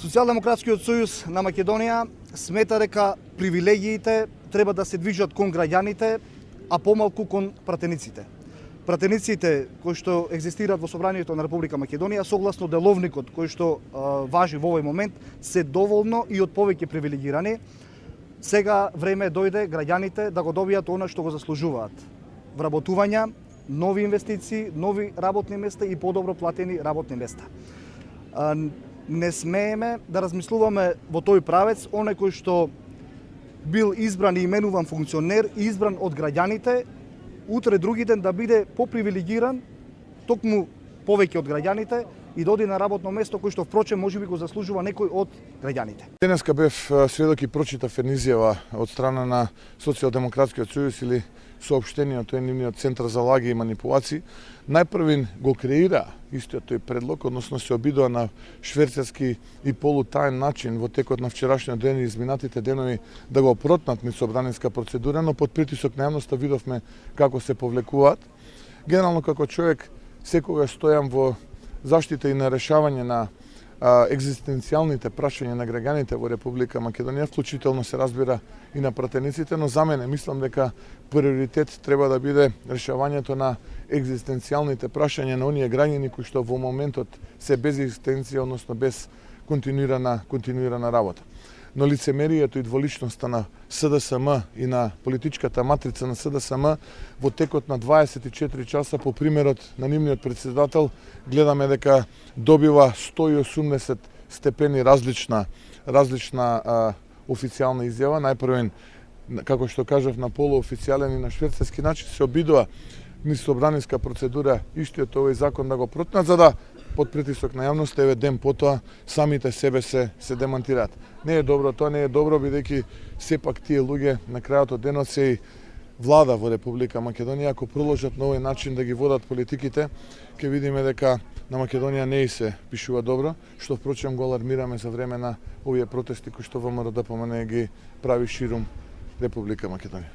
Социјалдемократскиот сојуз на Македонија смета дека привилегиите треба да се движат кон граѓаните, а помалку кон пратениците. Пратениците кои што екзистираат во Собранието на Република Македонија, согласно деловникот кој што важи во овој момент, се доволно и од повеќе привилегирани. Сега време дојде граѓаните да го добијат она што го заслужуваат. Вработувања, нови инвестиции, нови работни места и подобро платени работни места. Не смееме да размислуваме во тој правец, оној кој што бил избран и именуван функционер, избран од граѓаните, утре други ден да биде попривилегиран, токму повеќе од граѓаните и да оди на работно место кој што впрочем можеби го заслужува некој од граѓаните. Денеска бев сведок и прочитав една изјава од страна на Социјалдемократскиот сојуз или соопштението нивниот центар за лаги и манипулации. Најпрвин го креира истиот тој предлог, односно се обидува на шверцерски и полутаен начин во текот на вчерашниот ден и изминатите денови да го протнат низ собраниска процедура, но под притисок на јавноста видовме како се повлекуваат. Генерално како човек секогаш стојам во заштита и на решавање на екзистенцијалните прашања на граѓаните во Република Македонија, вклучително се разбира и на пратениците, но за мене мислам дека приоритет треба да биде решавањето на екзистенцијалните прашања на оние граѓани кои што во моментот се без екзистенција, односно без континуирана работа. Но лицемерието и дволичноста на СДСМ и на политичката матрица на СДСМ во текот на 24 часа по примерот на нивниот председател гледаме дека добива 180 степени различна официјална изјава. Најпрвен, како што кажав, на полуофицијален и на шверцерски начин се обидува низ собраниска процедура истиот овој закон да го протнат, за да под притисок на јавноста, еве ден потоа, самите себе се демантираат. Не е добро, тоа не е добро, бидејќи сепак тие луѓе на крајот од денот се и влада во Република Македонија. Ако продолжат на овој начин да ги водат политиките, ќе видиме дека на Македонија не и се пишува добро, што впрочем го алармираме за време на овие протести кои што ВМРО ДПМН ги прави ширум Република Македонија.